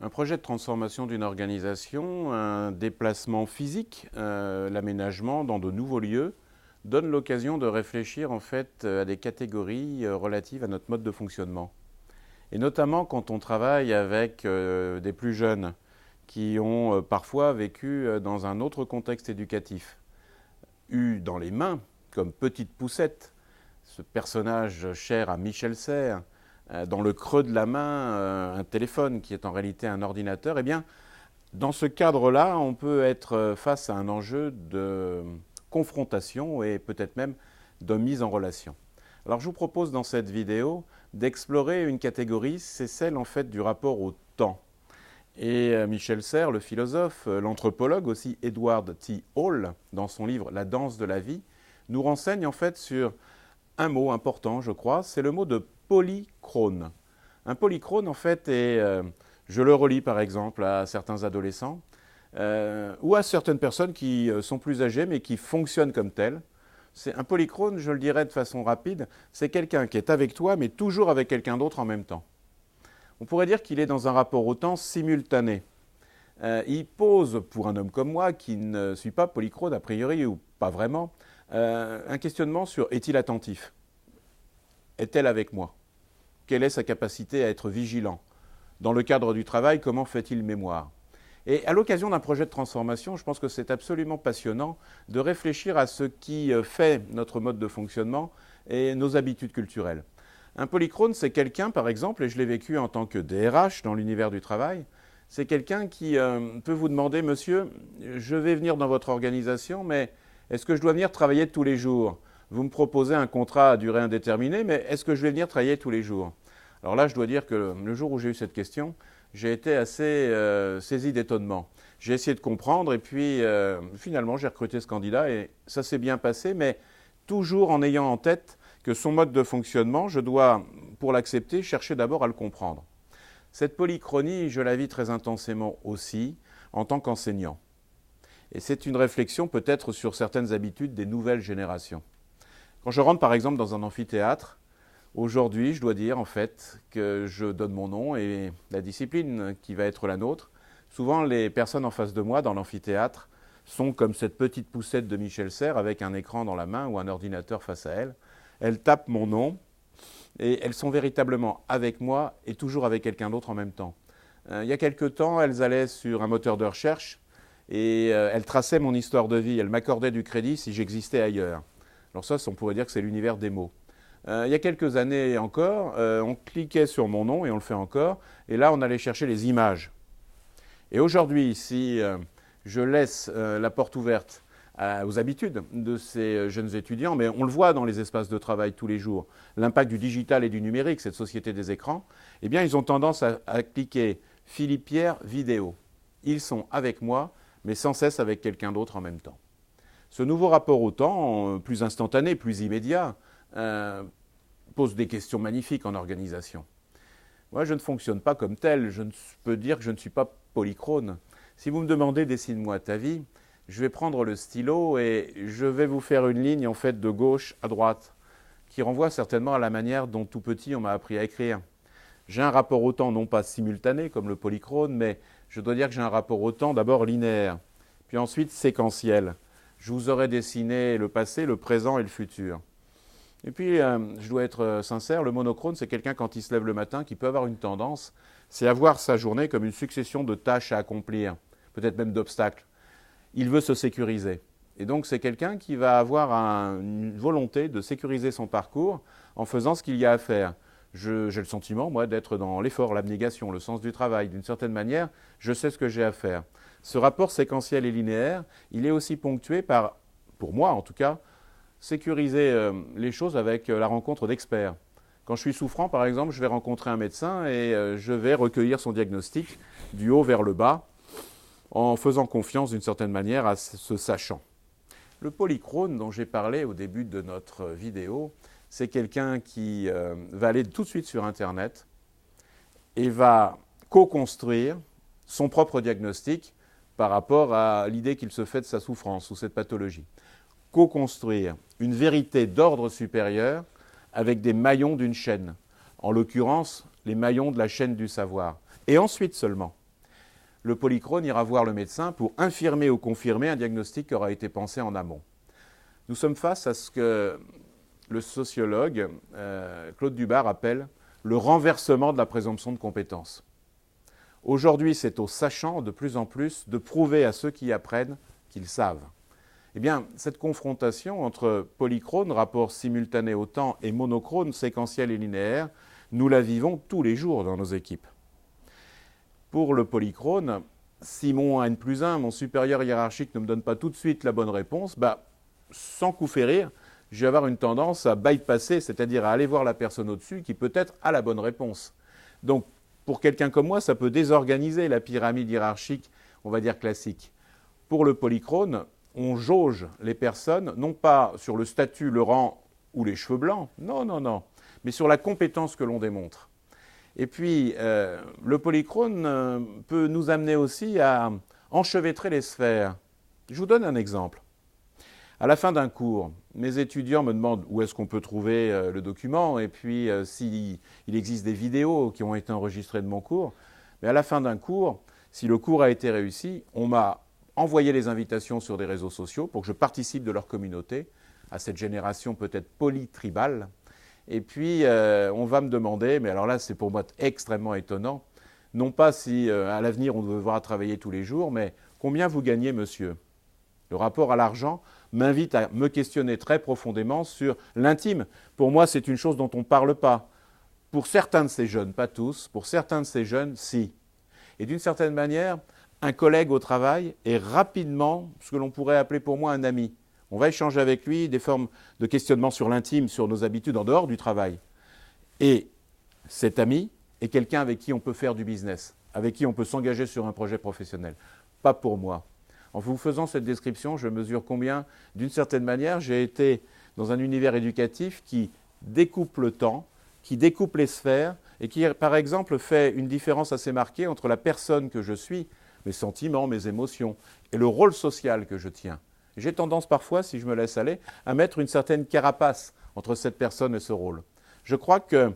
Un projet de transformation d'une organisation, un déplacement physique, l'aménagement dans de nouveaux lieux, donne l'occasion de réfléchir en fait à des catégories relatives à notre mode de fonctionnement. Et notamment quand on travaille avec des plus jeunes qui ont parfois vécu dans un autre contexte éducatif, eu dans les mains comme petite poussette, ce personnage cher à Michel Serres, dans le creux de la main un téléphone qui est en réalité un ordinateur, eh bien, dans ce cadre-là, on peut être face à un enjeu de confrontation et peut-être même de mise en relation. Alors je vous propose dans cette vidéo d'explorer une catégorie, c'est celle en fait du rapport au temps. Et Michel Serres, le philosophe, l'anthropologue aussi, Edward T. Hall, dans son livre La danse de la vie, nous renseigne en fait sur un mot important, je crois, c'est le mot de polychrone. Un polychrone, en fait, est, je le relis par exemple à certains adolescents, ou à certaines personnes qui sont plus âgées mais qui fonctionnent comme telles. C'est un polychrone, je le dirais de façon rapide, c'est quelqu'un qui est avec toi mais toujours avec quelqu'un d'autre en même temps. On pourrait dire qu'il est dans un rapport au temps simultané. Il pose, pour un homme comme moi, qui ne suis pas polychrone a priori, ou pas vraiment, un questionnement sur est-il attentif? Est-elle avec moi? Quelle est sa capacité à être vigilant? Dans le cadre du travail, comment fait-il mémoire? Et à l'occasion d'un projet de transformation, je pense que c'est absolument passionnant de réfléchir à ce qui fait notre mode de fonctionnement et nos habitudes culturelles. Un polychrone, c'est quelqu'un, par exemple, et je l'ai vécu en tant que DRH dans l'univers du travail, c'est quelqu'un qui peut vous demander, monsieur, je vais venir dans votre organisation, mais est-ce que je dois venir travailler tous les jours? Vous me proposez un contrat à durée indéterminée, mais est-ce que je vais venir travailler tous les jours? Alors là, je dois dire que le jour où j'ai eu cette question, j'ai été assez saisi d'étonnement. J'ai essayé de comprendre et puis finalement, j'ai recruté ce candidat et ça s'est bien passé, mais toujours en ayant en tête que son mode de fonctionnement, je dois, pour l'accepter, chercher d'abord à le comprendre. Cette polychronie, je la vis très intensément aussi en tant qu'enseignant. Et c'est une réflexion peut-être sur certaines habitudes des nouvelles générations. Quand je rentre par exemple dans un amphithéâtre, aujourd'hui je dois dire en fait que je donne mon nom et la discipline qui va être la nôtre. Souvent les personnes en face de moi dans l'amphithéâtre sont comme cette petite poussette de Michel Serres avec un écran dans la main ou un ordinateur face à elle. Elles tapent mon nom et elles sont véritablement avec moi et toujours avec quelqu'un d'autre en même temps. Il y a quelque temps, elles allaient sur un moteur de recherche et elles traçaient mon histoire de vie. Elles m'accordaient du crédit si j'existais ailleurs. Alors ça, on pourrait dire que c'est l'univers des mots. Il y a quelques années encore, on cliquait sur mon nom, et on le fait encore, et là, on allait chercher les images. Et aujourd'hui, si je laisse la porte ouverte aux habitudes de ces jeunes étudiants, mais on le voit dans les espaces de travail tous les jours, l'impact du digital et du numérique, cette société des écrans, eh bien, ils ont tendance à cliquer Philippe Pierre vidéo. Ils sont avec moi, mais sans cesse avec quelqu'un d'autre en même temps. Ce nouveau rapport au temps, plus instantané, plus immédiat, pose des questions magnifiques en organisation. Moi, je ne fonctionne pas comme tel. Je peux dire que je ne suis pas polychrone. Si vous me demandez dessine-moi ta vie, je vais prendre le stylo et je vais vous faire une ligne en fait de gauche à droite qui renvoie certainement à la manière dont tout petit on m'a appris à écrire. J'ai un rapport au temps non pas simultané comme le polychrone, mais je dois dire que j'ai un rapport au temps d'abord linéaire, puis ensuite séquentiel. Je vous aurais dessiné le passé, le présent et le futur. Et puis, je dois être sincère, le monochrone, c'est quelqu'un quand il se lève le matin qui peut avoir une tendance, c'est à voir sa journée comme une succession de tâches à accomplir, peut-être même d'obstacles. Il veut se sécuriser. Et donc, c'est quelqu'un qui va avoir une volonté de sécuriser son parcours en faisant ce qu'il y a à faire. J'ai le sentiment, moi, d'être dans l'effort, l'abnégation, le sens du travail. D'une certaine manière, je sais ce que j'ai à faire. Ce rapport séquentiel et linéaire, il est aussi ponctué par, pour moi en tout cas, sécuriser les choses avec la rencontre d'experts. Quand je suis souffrant, par exemple, je vais rencontrer un médecin et je vais recueillir son diagnostic du haut vers le bas en faisant confiance d'une certaine manière à ce sachant. Le polychrone dont j'ai parlé au début de notre vidéo, c'est quelqu'un qui va aller tout de suite sur Internet et va co-construire son propre diagnostic par rapport à l'idée qu'il se fait de sa souffrance ou cette pathologie. Co-construire une vérité d'ordre supérieur avec des maillons d'une chaîne, en l'occurrence les maillons de la chaîne du savoir. Et ensuite seulement, le polychrone ira voir le médecin pour infirmer ou confirmer un diagnostic qui aura été pensé en amont. Nous sommes face à ce que le sociologue Claude Dubar appelle le renversement de la présomption de compétence. Aujourd'hui, c'est aux sachants de plus en plus de prouver à ceux qui apprennent qu'ils savent. Eh bien, cette confrontation entre polychrone, rapport simultané au temps, et monochrone, séquentiel et linéaire, nous la vivons tous les jours dans nos équipes. Pour le polychrone, si mon N+1, mon supérieur hiérarchique, ne me donne pas tout de suite la bonne réponse, sans coup férir, je vais avoir une tendance à bypasser, c'est-à-dire à aller voir la personne au-dessus qui peut-être a la bonne réponse. Donc, pour quelqu'un comme moi, ça peut désorganiser la pyramide hiérarchique, on va dire classique. Pour le polychrone, on jauge les personnes, non pas sur le statut, le rang ou les cheveux blancs, non, mais sur la compétence que l'on démontre. Et puis, le polychrone peut nous amener aussi à enchevêtrer les sphères. Je vous donne un exemple. À la fin d'un cours, mes étudiants me demandent où est-ce qu'on peut trouver le document et puis s'il existe des vidéos qui ont été enregistrées de mon cours. Mais à la fin d'un cours, si le cours a été réussi, on m'a envoyé les invitations sur des réseaux sociaux pour que je participe de leur communauté, à cette génération peut-être polytribale. Et puis on va me demander, mais alors là c'est pour moi extrêmement étonnant, non pas si à l'avenir on devra travailler tous les jours, mais combien vous gagnez, monsieur ? Le rapport à l'argent m'invite à me questionner très profondément sur l'intime. Pour moi, c'est une chose dont on ne parle pas. Pour certains de ces jeunes, pas tous, pour certains de ces jeunes, si. Et d'une certaine manière, un collègue au travail est rapidement ce que l'on pourrait appeler pour moi un ami. On va échanger avec lui des formes de questionnement sur l'intime, sur nos habitudes en dehors du travail. Et cet ami est quelqu'un avec qui on peut faire du business, avec qui on peut s'engager sur un projet professionnel. Pas pour moi. En vous faisant cette description, je mesure combien, d'une certaine manière, j'ai été dans un univers éducatif qui découpe le temps, qui découpe les sphères et qui, par exemple, fait une différence assez marquée entre la personne que je suis, mes sentiments, mes émotions, et le rôle social que je tiens. J'ai tendance parfois, si je me laisse aller, à mettre une certaine carapace entre cette personne et ce rôle. Je crois que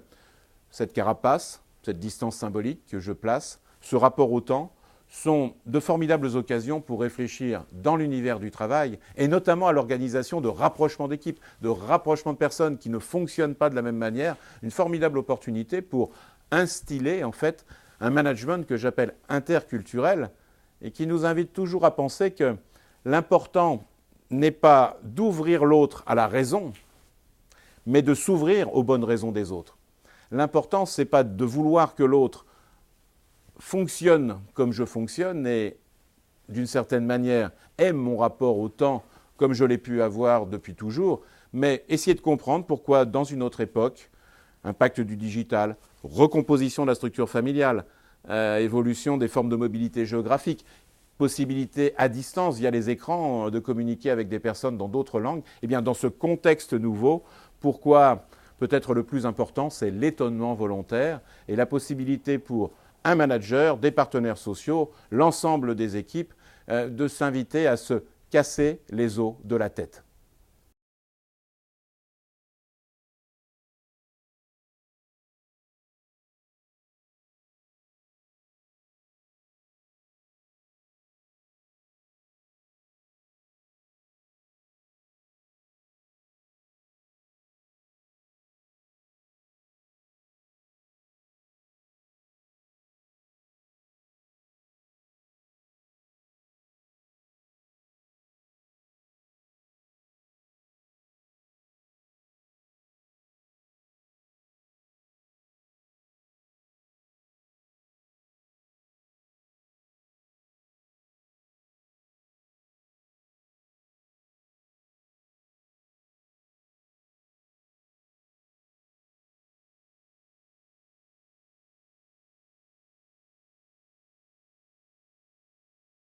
cette carapace, cette distance symbolique que je place, ce rapport au temps, sont de formidables occasions pour réfléchir dans l'univers du travail et notamment à l'organisation de rapprochement d'équipes, de rapprochement de personnes qui ne fonctionnent pas de la même manière, une formidable opportunité pour instiller en fait un management que j'appelle interculturel et qui nous invite toujours à penser que l'important n'est pas d'ouvrir l'autre à la raison, mais de s'ouvrir aux bonnes raisons des autres. L'important, ce n'est pas de vouloir que l'autre fonctionne comme je fonctionne et, d'une certaine manière, aime mon rapport au temps comme je l'ai pu avoir depuis toujours, mais essayer de comprendre pourquoi, dans une autre époque, impact du digital, recomposition de la structure familiale, évolution des formes de mobilité géographique, possibilité à distance, via les écrans, de communiquer avec des personnes dans d'autres langues, eh bien, dans ce contexte nouveau, pourquoi peut-être le plus important, c'est l'étonnement volontaire et la possibilité pour un manager, des partenaires sociaux, l'ensemble des équipes, de s'inviter à se casser les os de la tête.